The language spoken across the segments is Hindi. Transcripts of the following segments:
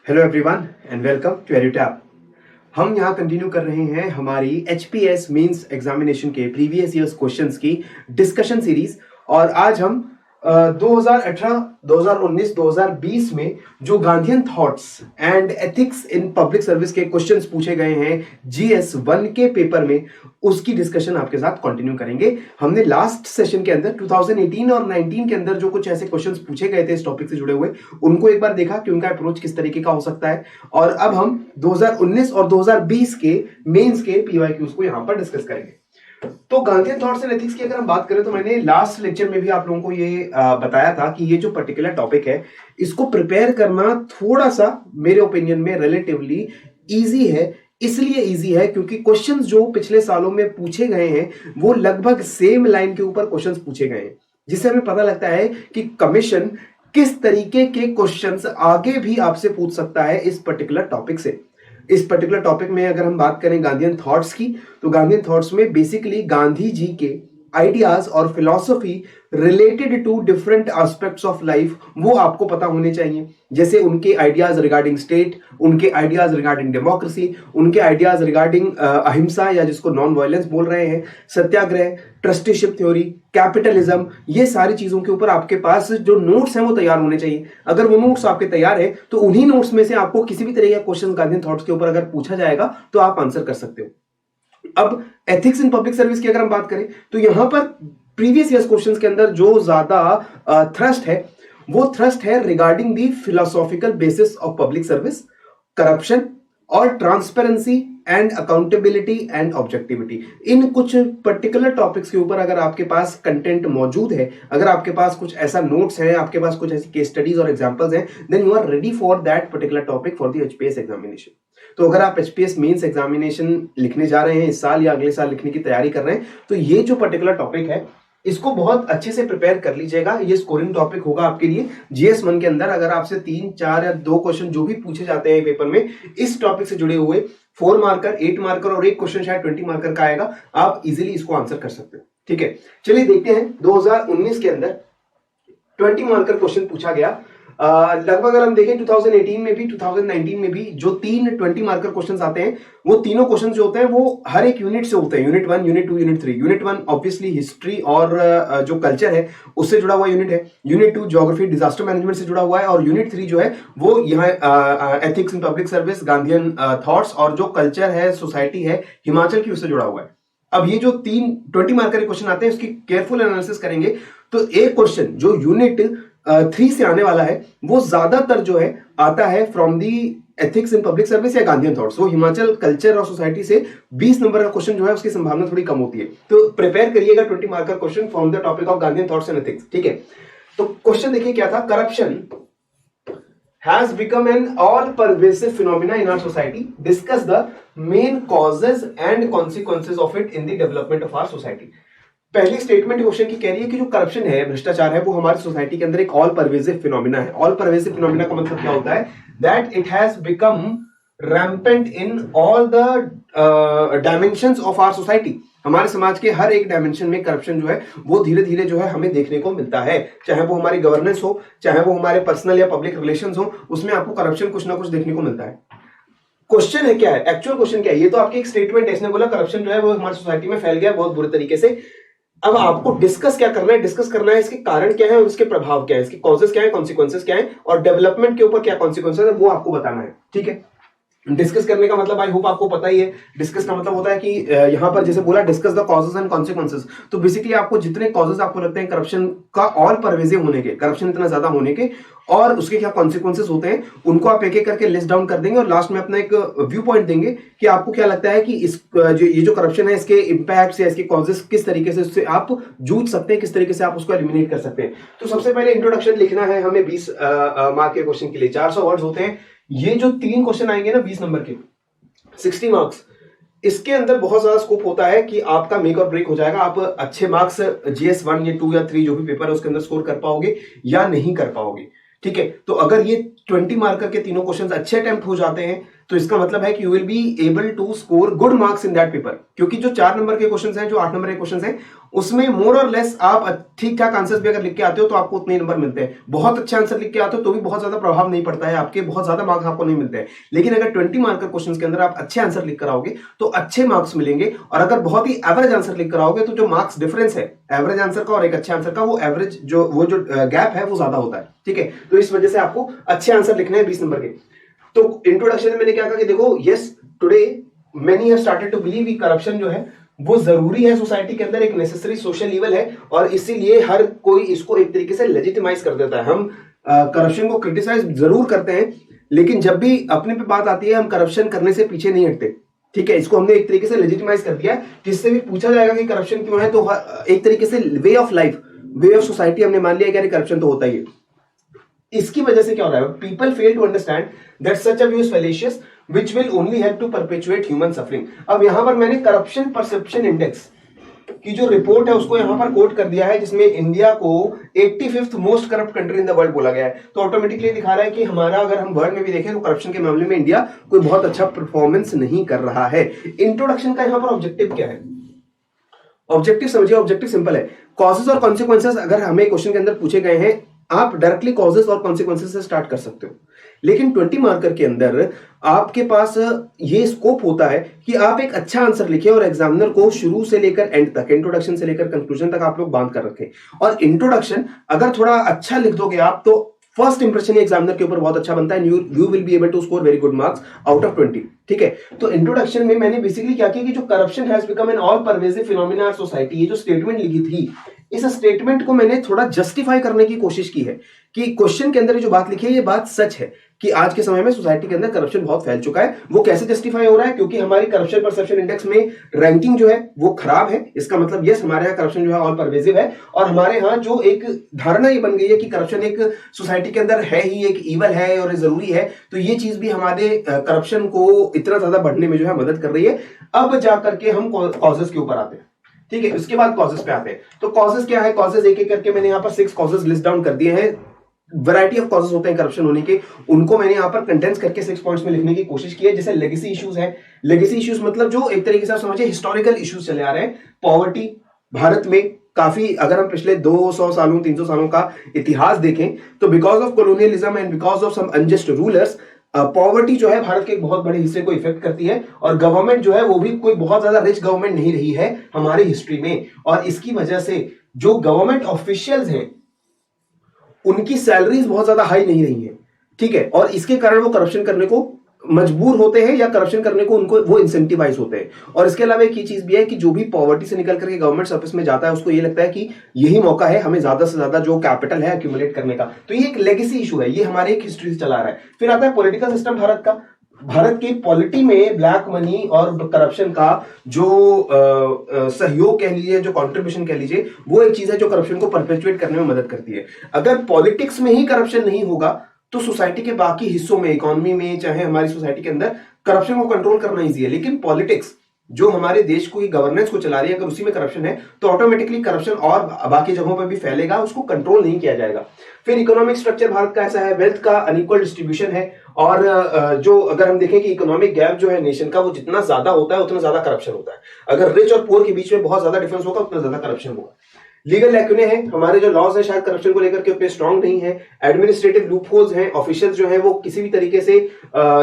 Hello everyone and welcome to Edutap. हम यहाँ कंटिन्यू कर रहे हैं हमारी एचपीएस मेंस एग्जामिनेशन के प्रीवियस ईयर्स क्वेश्चंस की डिस्कशन सीरीज। और आज हम 2018, 2019, 2020 में जो Gandhian thoughts and ethics in public service के क्वेश्चंस पूछे गए हैं GS1 के पेपर में, उसकी डिस्कशन आपके साथ कंटिन्यू करेंगे। हमने लास्ट सेशन के अंदर 2018 और 19 के अंदर जो कुछ ऐसे क्वेश्चंस पूछे गए थे इस टॉपिक से जुड़े हुए, उनको एक बार देखा कि उनका अप्रोच किस तरीके का हो सकता है। और अब हम 2019 और 2020 के मेंस के पीवाईक्यूज को यहां पर डिस्कस करेंगे। तो गांधीयन थॉट्स एंड एथिक्स की अगर हम बात करें तो मैंने लास्ट लेक्चर में भी आप लोगों को ये बताया था कि ये जो पर्टिकुलर टॉपिक है इसको प्रिपेयर करना थोड़ा सा मेरे ओपिनियन में रिलेटिवली इजी है। इसलिए इजी है क्योंकि क्वेश्चंस जो पिछले सालों में पूछे गए हैं वो लगभग सेम लाइन के ऊपर क्वेश्चंस पूछे गए हैं, जिससे हमें पता लगता है कि कमीशन किस तरीके के क्वेश्चंस आगे भी आपसे पूछ सकता है इस पर्टिकुलर टॉपिक से। इस पर्टिकुलर टॉपिक में अगर हम बात करें गांधीयन थॉट्स की, तो गांधीयन थॉट्स में बेसिकली गांधी जी के आइडियाज और philosophy related to different aspects of life वो आपको पता होने चाहिए। जैसे उनके आइडियाज रिगार्डिंग स्टेट, उनके आइडियाज रिगार्डिंग डेमोक्रेसी, उनके आइडियाज रिगार्डिंग अहिंसा या जिसको नॉन वायलेंस बोल रहे हैं, सत्याग्रह, ट्रस्टीशिप थ्योरी, कैपिटलिज्म, ये सारी चीजों के ऊपर आपके पास जो नोट्स हैं वो तैयार होने चाहिए। अगर वो नोट्स आपके तैयार है तो उन्हीं नोट्स में से आपको किसी भी तरह का क्वेश्चन गांधीयन थॉट्स के ऊपर अगर पूछा जाएगा तो आप आंसर कर सकते हो। अब एथिक्स इन पब्लिक सर्विस की अगर हम बात करें तो यहां पर प्रीवियस ईयर्स क्वेश्चंस के अंदर जो ज्यादा थ्रस्ट है वो थ्रस्ट है regarding the philosophical basis of public service, corruption और transparency and accountability and objectivity. इन कुछ पर्टिकुलर टॉपिक्स के ऊपर अगर आपके पास कंटेंट मौजूद है, अगर आपके पास कुछ ऐसा नोट्स है, आपके पास कुछ ऐसी केस स्टडीज और एग्जांपल्स हैं, then you are ready for that particular topic for the HPS examination. तो अगर आप एचपीएस मेंस एग्जामिनेशन लिखने जा रहे हैं इस साल या अगले साल लिखने की तैयारी कर रहे हैं, तो ये जो पर्टिकुलर टॉपिक है इसको बहुत अच्छे से प्रिपेयर कर लीजिएगा। ये स्कोरिंग टॉपिक होगा आपके लिए GS1 के अंदर। अगर आपसे 3, 4 या 2 क्वेश्चन जो भी पूछे जाते हैं पेपर में इस टॉपिक से जुड़े हुए, 4 मार्कर, 8 मार्कर और एक क्वेश्चन शायद 20 मार्कर का आएगा, आप इजीली इसको आंसर कर सकते हो। ठीक है, चलिए देखते हैं 2019 के अंदर 20 मार्कर क्वेश्चन पूछा गया। लगभग अगर हम देखें 2018 में भी 2019 में भी जो 3 20 मार्कर क्वेश्चंस आते हैं वो तीनों क्वेश्चंस जो होते हैं वो हर एक यूनिट से होते हैं। Unit 1, unit 2, unit 3। Unit 1 obviously history और जो कल्चर है उससे जुड़ा हुआ यूनिट है। यूनिट 2 ज्योग्राफी डिजास्टर मैनेजमेंट से जुड़ा हुआ है। और यूनिट 3 जो है वो यहाँ ethics in public service, Gandhian thoughts और जो कल्चर है, सोसाइटी है हिमाचल की, उससे जुड़ा हुआ है। अब ये जो 20 मार्कर के क्वेश्चन आते हैं उसकी केयरफुल एनालिसिस करेंगे तो एक क्वेश्चन जो यूनिट 3 से आने वाला है वो ज्यादातर जो है आता है from the ethics in public service या गांधीयन थॉट्स। वो हिमाचल कल्चर और सोसाइटी से 20 नंबर का क्वेश्चन जो है उसकी संभावना थोड़ी कम होती है। तो प्रिपेयर करिएगा 20 marker question from the topic of Gandhian thoughts and ethics. ठीक है, तो क्वेश्चन देखिए क्या था। Corruption has become an all-pervasive phenomena in our society. Discuss the main causes and consequences of it in the development of our society. पहली स्टेटमेंट क्वेश्चन की कह रही है कि जो करप्शन है, भ्रष्टाचार है, वो हमारी सोसाइटी के अंदर एक ऑल परवेसिव फिनोमिना है। ऑल परवेसिव फिनोमिना का मतलब क्या होता है? That it has become rampant in all the dimensions of our society. हमारे समाज के हर एक डायमेंशन में करप्शन जो है वो धीरे धीरे जो है हमें देखने को मिलता है। चाहे वो हमारी गवर्नेंस हो, चाहे वो हमारे पर्सनल या पब्लिक रिलेशंस हो, उसमें आपको करप्शन कुछ ना कुछ देखने को मिलता है। क्वेश्चन है क्या है, एक्चुअल क्वेश्चन क्या है? ये तो आपकी एक स्टेटमेंट है, इसने बोला करप्शन जो है वो हमारी सोसाइटी में फैल गया बहुत बुरे तरीके से। अब आपको डिस्कस क्या करना है? डिस्कस करना है इसके कारण क्या है और उसके प्रभाव क्या है, इसके कॉजेस क्या है, कॉन्सिक्वेंसेस क्या है और डेवलपमेंट के ऊपर क्या कॉन्सिक्वेंसेस है वो आपको बताना है। ठीक है, डिस्कस करने का मतलब आई होप आपको पता ही है। डिस्कस का मतलब होता है कि यहां पर जैसे बोला discuss the causes and consequences, तो बेसिकली आपको जितने कॉजेस आपको लगते हैं करप्शन का और परवेजिव होने के, करप्शन इतना ज्यादा होने के और उसके क्या कॉन्सिक्वेंसेस होते हैं, उनको आप एक एक करके लिस्ट डाउन कर देंगे और लास्ट में अपना एक व्यू पॉइंट देंगे कि आपको क्या लगता है कि इस ये जो करप्शन है इसके इंपैक्ट या इसके कॉजेस किस तरीके से उससे आप जूझ सकते हैं, किस तरीके से आप उसको एलिमिनेट कर सकते हैं। तो सबसे पहले इंट्रोडक्शन लिखना है हमें 20 मार्क के क्वेश्चन के लिए। 400 वर्ड्स होते हैं। ये जो 3 क्वेश्चन आएंगे ना 20 नंबर के, 60 मार्क्स, इसके अंदर बहुत ज्यादा स्कोप होता है कि आपका मेक और ब्रेक हो जाएगा। आप अच्छे मार्क्स GS1 या 2 या 3 जो भी पेपर है उसके अंदर स्कोर कर पाओगे या नहीं कर पाओगे। ठीक है, तो अगर ये 20 मार्कर के तीनों क्वेश्चंस अच्छे अटेम्प्ट हो जाते हैं तो इसका मतलब है कि you will be able to score good marks in that paper, क्योंकि जो 4 नंबर के क्वेश्चंस हैं, जो 8 नंबर के क्वेश्चंस हैं, उसमें मोर और लेस आप ठीक ठाक आंसर्स भी अगर लिख के आते हो तो आपको उतने नंबर मिलते हैं। बहुत अच्छे आंसर लिख के आते हो तो भी बहुत ज्यादा प्रभाव नहीं पड़ता है, आपके बहुत ज्यादा मार्क्स आपको नहीं मिलते हैं। लेकिन अगर 20 मार्कर क्वेश्चंस के अंदर आप अच्छे आंसर लिख कर आओगे तो अच्छे मार्क्स मिलेंगे, और अगर बहुत ही एवरेज आंसर लिख कर आओगे तो जो मार्क्स डिफरेंस है एवरेज आंसर का और एक अच्छे आंसर का, वो एवरेज जो गैप है वो ज्यादा होता है। ठीक है, तो इस वजह से आपको अच्छे आंसर लिखने हैं 20 नंबर के। तो इंट्रोडक्शन में मैंने क्या कहा कि देखो, yes today many have started to believe कि करप्शन जो है वो जरूरी है सोसाइटी के अंदर, एक नेसेसरी सोशल ईवल है, और इसीलिए हर कोई इसको एक तरीके से लेजिटिमाइज कर देता है। हम करप्शन को क्रिटिसाइज जरूर करते हैं, लेकिन जब भी अपने पे बात आती है हम करप्शन करने से पीछे नहीं हटते। ठीक है, इसको हमने एक तरीके से लेजिटिमाइज कर दिया, जिससे भी पूछा जाएगा कि करप्शन क्यों है तो एक तरीके से way of life, way of society हमने मान लिया कि करप्शन तो होता ही है। इसकी वजह से क्या हो रहा है, people fail to understand that such a view is fallacious which will only help to perpetuate human suffering. अब यहां पर मैंने करप्शन परसेप्शन इंडेक्स की जो रिपोर्ट है उसको यहां पर कोट कर दिया है, जिसमें इंडिया को 85th most corrupt country in the world बोला गया है। तो ऑटोमेटिकली दिखा रहा है कि हमारा, अगर हम वर्ल्ड में भी देखें तो करप्शन के मामले में इंडिया कोई बहुत अच्छा परफॉर्मेंस नहीं कर रहा है। इंट्रोडक्शन का यहां पर ऑब्जेक्टिव क्या है, ऑब्जेक्टिव समझिए, ऑब्जेक्टिव सिंपल है। कॉजेस और कॉन्सिक्वेंसेस अगर हमें क्वेश्चन के अंदर पूछे गए हैं, आप डायरेक्टली कॉजेस और कॉन्सिक्वेंसेस से स्टार्ट कर सकते हो, लेकिन 20 मार्कर के अंदर आपके पास ये स्कोप होता है कि आप एक अच्छा आंसर लिखें और एग्जामिनर को शुरू से लेकर एंड तक, इंट्रोडक्शन से लेकर कंक्लूजन तक आप लोग बांध कर रखें। और इंट्रोडक्शन अगर थोड़ा अच्छा लिख दोगे आप तो फर्स्ट इंप्रेशन एग्जामिनर के ऊपर बहुत अच्छा बनता है, you will be able to score very good marks out of 20। ठीक है, तो इंट्रोडक्शन में मैंने बेसिकली क्या किया कि जो corruption has become an all pervasive phenomena in society, ये जो स्टेटमेंट लिखी थी, इस स्टेटमेंट को मैंने थोड़ा जस्टिफाई करने की कोशिश की है कि क्वेश्चन के अंदर जो बात लिखी है ये बात सच है कि आज के समय में सोसाइटी के अंदर करप्शन बहुत फैल चुका है। वो कैसे जस्टिफाई हो रहा है, क्योंकि हमारी करप्शन परसेप्शन इंडेक्स में रैंकिंग जो है वो खराब है। इसका मतलब यस, हमारे यहाँ करप्शन जो है ऑल परवेसिव है, और हमारे यहाँ जो एक धारणा ये बन गई है कि करप्शन एक सोसाइटी के अंदर है ही, एक ईवल है और जरूरी है, तो ये चीज भी हमारे करप्शन को इतना ज्यादा बढ़ने में जो है मदद कर रही है। अब जाकर के हम कॉजेस के ऊपर आते हैं। ठीक है, उसके बाद कॉजेस पे आते हैं। तो कॉजेस क्या है, कॉजेस एक एक करके मैंने यहाँ पर 6 कॉजेस लिस्ट डाउन कर दिए हैं। वैरायटी ऑफ कॉजेस होते हैं करप्शन होने के, उनको मैंने यहाँ पर कंडेंस करके 6 पॉइंट्स में लिखने की कोशिश की है। जैसे लेगेसी इश्यूज है, लेगेसी इश्यूज मतलब जो एक तरीके से आप समझिए हिस्टोरिकल इश्यूज चले आ रहे हैं। पॉवर्टी भारत में काफी, अगर हम पिछले 200 सालों 300 सालों का इतिहास देखें तो because of colonialism and because of some unjust rulers, poverty जो है भारत के एक बहुत बड़े हिस्से को इफेक्ट करती है, और गवर्नमेंट जो है वो भी कोई बहुत ज्यादा रिच गवर्नमेंट नहीं रही है हमारी हिस्ट्री में, और इसकी वजह से जो गवर्नमेंट ऑफिशियल्स हैं उनकी सैलरीज बहुत ज्यादा हाई नहीं रही है। ठीक है, और इसके कारण वो करप्शन करने को मजबूर होते हैं या करप्शन करने को उनको वो इंसेंटिवाइज होते हैं। और इसके अलावा एक ये चीज भी है कि जो भी पॉवर्टी से निकल करके गवर्नमेंट सर्विस में जाता है उसको ये लगता है कि यही मौका है हमें ज्यादा से ज्यादा जो कैपिटल है एक्यूमुलेट करने का। तो ये एक लेगेसी इशू है, ये हमारे एक हिस्ट्री से चला रहा है। फिर आता है पॉलिटिकल सिस्टम भारत का। भारत की पॉलिटी में ब्लैक मनी और करप्शन का जो सहयोग कह लीजिए, जो कंट्रीब्यूशन कह लीजिए, वो एक चीज है जो करप्शन को परपेचुएट करने में मदद करती है। अगर पॉलिटिक्स में ही करप्शन नहीं होगा तो सोसाइटी के बाकी हिस्सों में, इकोनॉमी में, चाहे हमारी सोसाइटी के अंदर करप्शन को कंट्रोल करना इजी है। लेकिन पॉलिटिक्स जो हमारे देश को गवर्नेंस को चला रही है, अगर उसी में करप्शन है तो ऑटोमेटिकली करप्शन और बाकी जगहों पर भी फैलेगा, उसको कंट्रोल नहीं किया जाएगा। फिर इकोनॉमिक स्ट्रक्चर भारत का ऐसा है, वेल्थ का अनइक्वल डिस्ट्रीब्यूशन है, और जो अगर हम देखें कि इकोनॉमिक गैप जो है नेशन का वो जितना ज्यादा होता है उतना ज्यादा करप्शन होता है। अगर रिच और पुअर के बीच में बहुत ज्यादा डिफरेंस होगा उतना ज्यादा करप्शन होगा। लीगल लैक्यूने हैं, हमारे जो लॉज है शायद करप्शन को लेकर के उतने स्ट्रांग नहीं है। एडमिनिस्ट्रेटिव लूपहोल्स हैं, ऑफिशियल्स जो हैं वो किसी भी तरीके से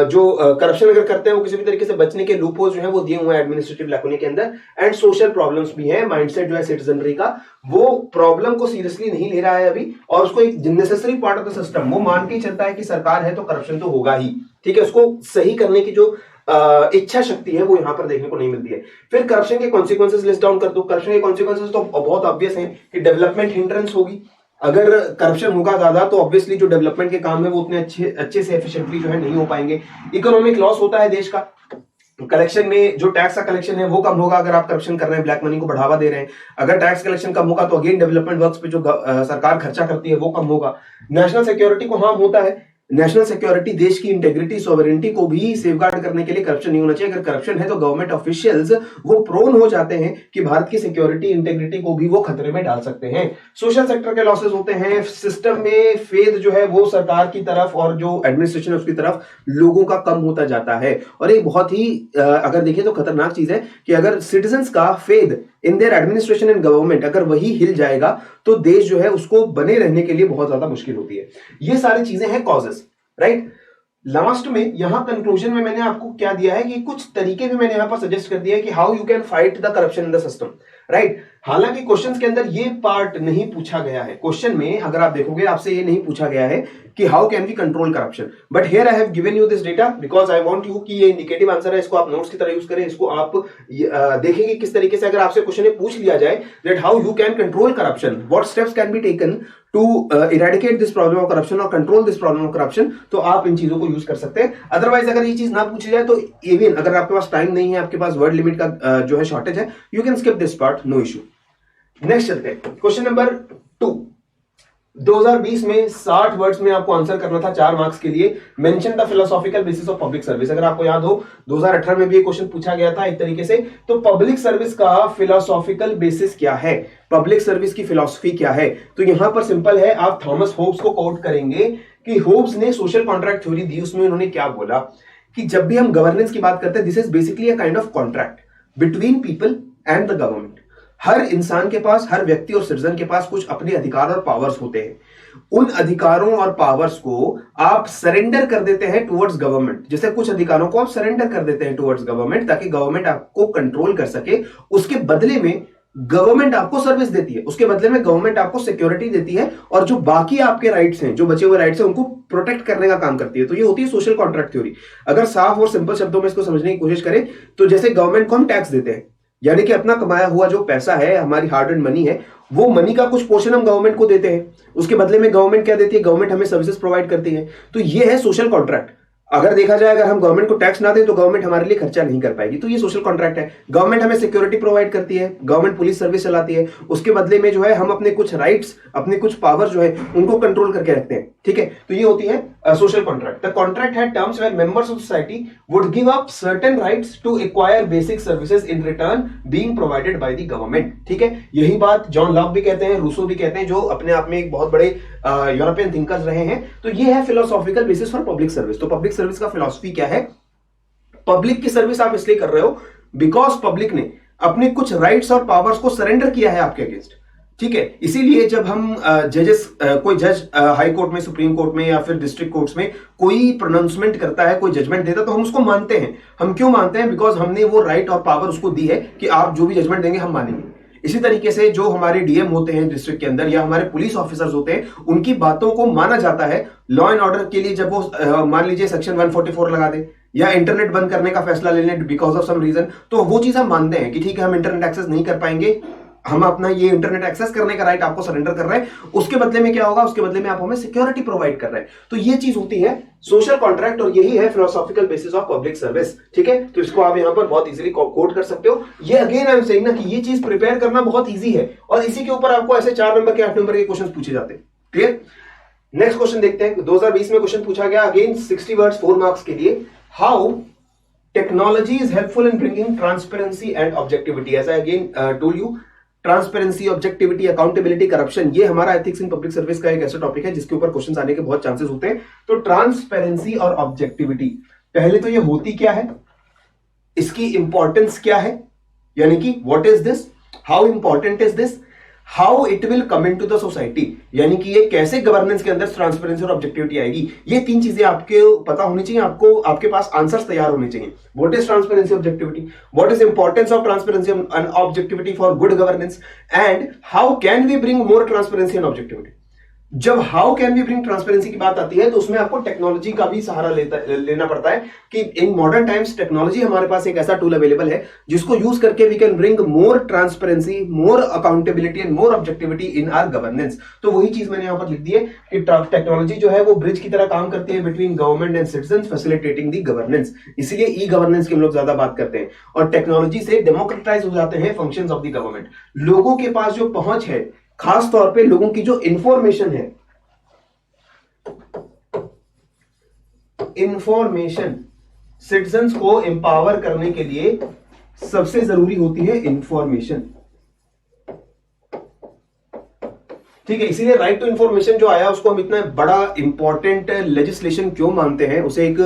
जो करप्शन अगर करते हैं वो किसी भी तरीके से बचने के लूपहोल्स जो हैं वो दिए हुए हैं एडमिनिस्ट्रेटिव लैक्यूने के अंदर। एंड सोशल प्रॉब्लम्स भी हैं, माइंडसेट जो है सिटीजनरी का वो प्रॉब्लम को सीरियसली नहीं ले रहा है अभी, और उसको एक necessary part of the system वो मान के चलता है कि सरकार है तो करप्शन तो होगा ही। ठीक है, उसको सही करने की जो इच्छा शक्ति है वो यहां पर देखने को नहीं मिलती है। फिर करप्शन के कॉन्सिक्वेंसेस लिस्ट डाउन कर दो। करप्शन के कॉन्सिक्वेंसेस तो बहुत ऑब्वियस है कि डेवलपमेंट हिंड्रेंस होगी। अगर करप्शन होगा ज्यादा तो ऑब्वियसली जो डेवलपमेंट के काम है वो उतने अच्छे से एफिशिएंटली जो है नहीं हो पाएंगे। इकोनॉमिक लॉस होता है देश का, कलेक्शन में जो टैक्स का कलेक्शन है वो कम होगा अगर आप करप्शन कर रहे हैं, ब्लैक मनी को बढ़ावा दे रहे हैं। अगर टैक्स कलेक्शन कम होगा तो अगेन डेवलपमेंट वर्क्स पे जो सरकार खर्चा करती है वो कम होगा। नेशनल सिक्योरिटी को हार्म होता है, नेशनल सिक्योरिटी, देश की इंटेग्रिटी, सॉवरेनिटी को भी सेफगार्ड करने के लिए करप्शन नहीं होना चाहिए। अगर करप्शन है तो गवर्नमेंट ऑफिशियल्स वो प्रोन हो जाते हैं कि भारत की सिक्योरिटी, इंटेग्रिटी को भी वो खतरे में डाल सकते हैं। सोशल सेक्टर के लॉसेस होते हैं, सिस्टम में फेथ जो है वो सरकार की तरफ और जो एडमिनिस्ट्रेशन है उसकी तरफ लोगों का कम होता जाता है। और ये बहुत ही अगर देखें तो खतरनाक चीज है कि अगर सिटीजंस का faith in their administration and government अगर वही हिल जाएगा तो देश जो है उसको बने रहने के लिए बहुत ज्यादा मुश्किल होती है। ये सारी चीजें हैं कॉजेस, राइट। लास्ट में यहां कंक्लूजन में मैंने आपको क्या दिया है कि कुछ तरीके भी मैंने यहां पर सजेस्ट कर दिया है कि how you can fight the corruption in the system, right. हालांकि क्वेश्चंस के अंदर ये पार्ट नहीं पूछा गया है। क्वेश्चन में अगर आप देखोगे आपसे ये नहीं पूछा गया है कि how can we control corruption, but here I have given you this data because I want you कि ये इंडिकेटिव आंसर है, इसको आप नोट्स की तरह यूज करें, इसको आप देखेंगे किस तरीके से अगर आपसे क्वेश्चन पूछ लिया जाए that how you can control corruption, what steps can be taken to eradicate this problem of corruption और control this problem of corruption, तो आप इन चीजों को यूज कर सकते हैं। अदरवाइज अगर ये चीज ना पूछी जाए तो इवन अगर आपके पास टाइम नहीं है, आपके पास वर्ड लिमिट का जो है शॉर्टेज है, you can skip this part, no issue. Next चलते हैं क्वेश्चन नंबर 2। 2020 में 60 वर्ड्स में आपको आंसर करना था 4 मार्क्स के लिए। Mention the philosophical basis of public service. अगर आपको याद हो 2018 में भी ये क्वेश्चन पूछा गया था एक तरीके से। तो पब्लिक सर्विस का फिलोसॉफिकल बेसिस क्या है, पब्लिक सर्विस की फिलॉसफी क्या है, तो यहां पर सिंपल है, आप थॉमस होब्स को कोट करेंगे कि होब्स ने सोशल कॉन्ट्रैक्ट थ्योरी दी, उसमें उन्होंने क्या बोला कि जब भी हम गवर्नेंस की बात करते हैं this is basically a kind of contract between people and the government. हर इंसान के पास, हर व्यक्ति और सिटीजन के पास कुछ अपने अधिकार और पावर्स होते हैं। उन अधिकारों और पावर्स को आप सरेंडर कर देते हैं टुवर्ड्स गवर्नमेंट। जैसे कुछ अधिकारों को आप सरेंडर कर देते हैं टुवर्ड्स गवर्नमेंट ताकि गवर्नमेंट आपको कंट्रोल कर सके। उसके बदले में गवर्नमेंट आपको सर्विस देती है, उसके बदले में गवर्नमेंट आपको सिक्योरिटी देती है और जो बाकी आपके राइट्स हैं, जो बचे हुए राइट्स हैं, उनको प्रोटेक्ट करने का काम करती है। तो ये होती है सोशल कॉन्ट्रैक्ट थ्योरी। अगर साफ और सिंपल शब्दों में इसको समझने की कोशिश करें तो जैसे गवर्नमेंट को हम टैक्स देते हैं, यानी कि अपना कमाया हुआ जो पैसा है, हमारी हार्ड एंड मनी है, वो मनी का कुछ पोर्शन हम गवर्नमेंट को देते हैं। उसके बदले में गवर्नमेंट क्या देती है, गवर्नमेंट हमें सर्विसेज प्रोवाइड करती है। तो ये है सोशल कॉन्ट्रैक्ट। अगर देखा जाए अगर हम गवर्नमेंट को टैक्स ना दें तो गवर्नमेंट हमारे लिए खर्चा नहीं कर पाएगी, तो ये सोशल कॉन्ट्रैक्ट है। गवर्नमेंट हमें सिक्योरिटी प्रोवाइड करती है, गवर्नमेंट पुलिस सर्विस चलाती है, उसके बदले में जो है हम अपने कुछ राइट्स, अपने कुछ पावर जो है उनको कंट्रोल करके रखते हैं, ठीक है। तो ये होती है social contract. The contract had terms where members of society would give up certain rights to acquire basic services in return being provided by the government, ठीक है। यही बात जॉन लॉक भी कहते हैं, रूसो भी कहते हैं, जो अपने आप में एक बहुत बड़े यूरोपियन थिंकर्स रहे हैं। तो ये है philosophical basis for public service. तो पब्लिक सर्विस का फिलॉसफी क्या है, पब्लिक की सर्विस आप इसलिए कर रहे हो बिकॉज पब्लिक ने अपने कुछ राइट्स और पावर्स को सरेंडर किया है आपके अगेंस्ट, ठीक है। इसीलिए जब हम जजेस, कोई जज हाई कोर्ट में, सुप्रीम कोर्ट में या फिर डिस्ट्रिक्ट कोर्ट्स में कोई प्रोनाउंसमेंट करता है, कोई जजमेंट देता है, तो हम उसको मानते हैं। हम क्यों मानते हैं, बिकॉज हमने वो राइट और पावर उसको दी है कि आप जो भी जजमेंट देंगे हम मानेंगे। इसी तरीके से जो हमारे डीएम होते हैं डिस्ट्रिक्ट के अंदर या हमारे पुलिस ऑफिसर्स होते हैं, उनकी बातों को माना जाता है। लॉ एंड ऑर्डर के लिए जब वो मान लीजिए सेक्शन 144 लगा दे या इंटरनेट बंद करने का फैसला ले लें बिकॉज ऑफ सम रीजन, तो वो चीज हम मानते हैं कि ठीक है हम इंटरनेट एक्सेस नहीं कर पाएंगे, हम अपना ये इंटरनेट एक्सेस करने का राइट आपको सरेंडर कर रहे हैं। उसके बदले में क्या होगा, उसके बदले में आप हमें सिक्योरिटी प्रोवाइड कर रहे हैं। तो ये चीज होती है सोशल कॉन्ट्रैक्ट और यही है philosophical basis of public service, ठीक है। तो इसको आप यहां पर बहुत इजीली कोट कर सकते हो। ये अगेन आई एम सेइंग ना कि ये चीज प्रिपेयर करना बहुत इजी है और इसी के ऊपर आपको ऐसे 4 नंबर के 8 नंबर के क्वेश्चन पूछे जाते हैं, क्लियर। नेक्स्ट क्वेश्चन देखते हैं। 2020 में क्वेश्चन पूछा गया अगेन 60 वर्ड्स 4 मार्क्स के लिए। How technology is helpful in bringing transparency and objectivity. As I again told you, transparency, objectivity, accountability, corruption, ये हमारा एथिक्स इन पब्लिक सर्विस का एक ऐसा टॉपिक है जिसके ऊपर क्वेश्चंस आने के बहुत चांसेस होते हैं। तो ट्रांसपेरेंसी और ऑब्जेक्टिविटी, पहले तो ये होती क्या है, इसकी इंपॉर्टेंस क्या है, यानी कि what is this, how important is this, how it will come into the society, यानी कि ये कैसे गवर्नेंस के अंदर ट्रांसपेरेंसी और ऑब्जेक्टिविटी आएगी। ये 3 चीजें आपके पता होनी चाहिए, आपको आपके पास आंसर्स तैयार होने चाहिए। What is transparency objectivity, what is importance of transparency and objectivity for good governance, and how can we bring more transparency and objectivity. जब how can we bring transparency की बात आती है तो उसमें आपको टेक्नोलॉजी का भी सहारा लेना पड़ता है कि इन मॉडर्न टाइम्स टेक्नोलॉजी हमारे पास एक ऐसा टूल अवेलेबल है जिसको यूज करके we can bring more transparency, more accountability and more objectivity in our governance. तो वही चीज मैंने यहां पर लिख दी है कि टेक्नोलॉजी जो है वो ब्रिज की तरह काम करती है between government and citizen, facilitating the governance. इसलिए ई गवर्नेंस की हम लोग ज्यादा बात करते हैं और टेक्नोलॉजी से डेमोक्रेटाइज हो जाते हैं फंक्शंस ऑफ द गवर्नमेंट। लोगों के पास जो पहुंच है, खास तौर पर लोगों की जो इंफॉर्मेशन है, इंफॉर्मेशन, सिटीजन्स को एम्पावर करने के लिए सबसे जरूरी होती है इंफॉर्मेशन। ठीक है, इसीलिए राइट टू इंफॉर्मेशन जो आया उसको हम इतना बड़ा इंपॉर्टेंट लेजिस्लेशन क्यों मानते हैं, उसे एक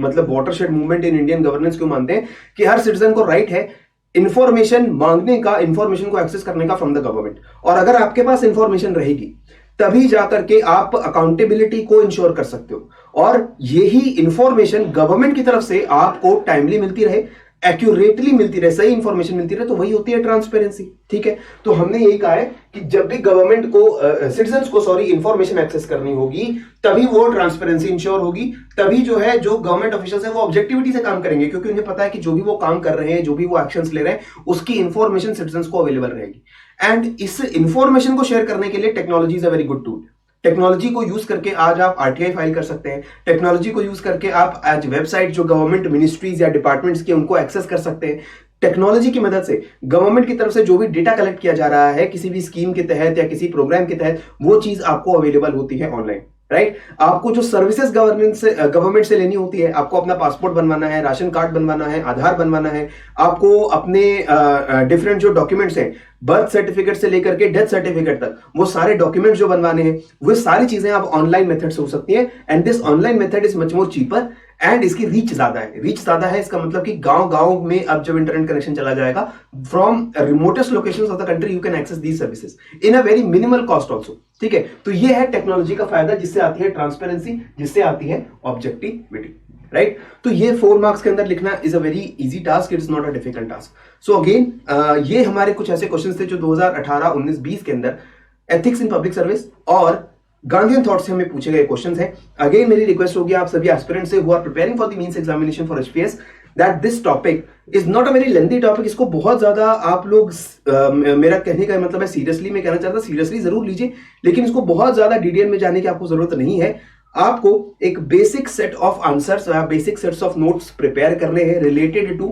मतलब watershed movement in Indian governance क्यों मानते हैं कि हर सिटीजन को राइट है इंफॉर्मेशन मांगने का, इंफॉर्मेशन को एक्सेस करने का फ्रॉम द गवर्नमेंट। और अगर आपके पास इंफॉर्मेशन रहेगी तभी जाकर के आप अकाउंटेबिलिटी को इंश्योर कर सकते हो, और यही इंफॉर्मेशन गवर्नमेंट की तरफ से आपको टाइमली मिलती रहे, एक्यूरेटली मिलती रहे, सही इंफॉर्मेशन मिलती रहे, तो वही होती है ट्रांसपेरेंसी। ठीक है, तो हमने यही कहा है कि जब भी गवर्नमेंट को सिटीजन्स को इंफॉर्मेशन एक्सेस करनी होगी तभी वो ट्रांसपेरेंसी इंश्योर होगी, तभी जो है जो गवर्नमेंट ऑफिशियल्स है वो ऑब्जेक्टिविटी से काम करेंगे, क्योंकि उन्हें पता है कि जो भी वो काम कर रहे हैं, जो भी वो एक्शंस ले रहे हैं, उसकी इंफॉर्मेशन सिटीजन्स को अवेलेबल रहेगी। एंड इस इंफॉर्मेशन को शेयर करने के लिए technology is a very good tool. Technology को यूज करके आज आप आरटीआई फाइल कर सकते हैं, टेक्नोलॉजी को यूज करके आप आज वेबसाइट जो गवर्नमेंट मिनिस्ट्रीज या डिपार्टमेंट्स की उनको एक्सेस कर सकते हैं। टेक्नोलॉजी की मदद से गवर्नमेंट की तरफ से जो भी डेटा कलेक्ट किया जा रहा है किसी भी स्कीम के तहत या किसी प्रोग्राम के तहत, वो चीज आपको अवेलेबल होती है ऑनलाइन। राइट, आपको जो सर्विसेज गवर्नमेंट से लेनी होती है, आपको अपना पासपोर्ट बनवाना है, राशन कार्ड बनवाना है, आधार बनवाना है, आपको अपने डिफरेंट जो डॉक्यूमेंट्स हैं, बर्थ सर्टिफिकेट से लेकर के डेथ सर्टिफिकेट तक, वो सारे डॉक्यूमेंट्स जो बनवाने हैं, वो सारी चीजें आप ऑनलाइन मेथड से हो सकती है। And this online method is much more cheaper and इसकी रीच ज्यादा है। रीच ज्यादा है इसका मतलब कि गांव में अब जब इंटरनेट कनेक्शन चला जाएगा, from remotest locations of the country you can access these services in a very minimal cost also. ठीक है, तो ये है टेक्नोलॉजी का फायदा, जिससे आती है ट्रांसपेरेंसी, जिससे आती है ऑब्जेक्टिविटी। राइट, तो ये 4 मार्क्स के अंदर लिखना is a very easy task, it is not a difficult task. So again ये हमारे कुछ ऐसे क्वेश्चंस थे जो 2018, 19, 20 के अंदर एथिक्स इन पब्लिक सर्विस और गांधीयन थॉट से हमें पूछे गए क्वेश्चंस हैं। अगेन मेरी रिक्वेस्ट होगी आप सभी एस्पिरेंट्स से who are preparing for the mains examination for HPS that this topic is not a very lengthy topic. इसको बहुत ज्यादा आप लोग मेरा कहने का मतलब है सीरियसली, मैं कहना चाहता हूं सीरियसली जरूर लीजिए, लेकिन इसको बहुत ज्यादा डिटेल में जाने की आपको जरूरत नहीं है। आपको एक बेसिक सेट ऑफ आंसर्स या basic sets of notes prepare करने हैं related to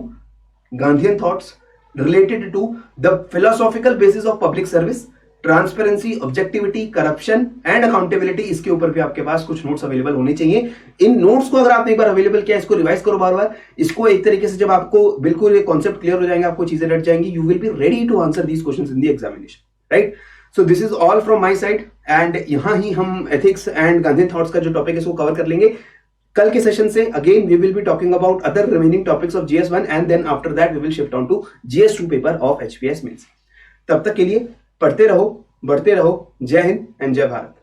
Gandhian thoughts, related to the philosophical basis of public service, transparency, objectivity, corruption and accountability. इसके ऊपर भी आपके पास कुछ नोट्स अवेलेबल होने चाहिए। इन नोट्स को अगर आपने एक बार अवेलेबल किया, इसको रिवाइज करो बार बार। इसको एक तरीके से जब आपको बिल्कुल ये कॉन्सेप्ट क्लियर हो जाएंगे, आपको चीजें रट जाएंगी, you will be ready to answer these questions in the examination. Right, so this is all from my side and यहां ही हम एथिक्स एंड गांधीयन थॉट्स का जो टॉपिक है इसको कवर कर लेंगे। कल के सेशन से again we will be talking about other remaining topics of GS1 and then after that we will shift on to GS2 paper of HPS mains. तब तक के लिए पढ़ते रहो, बढ़ते रहो। जय हिंद एंड जय भारत।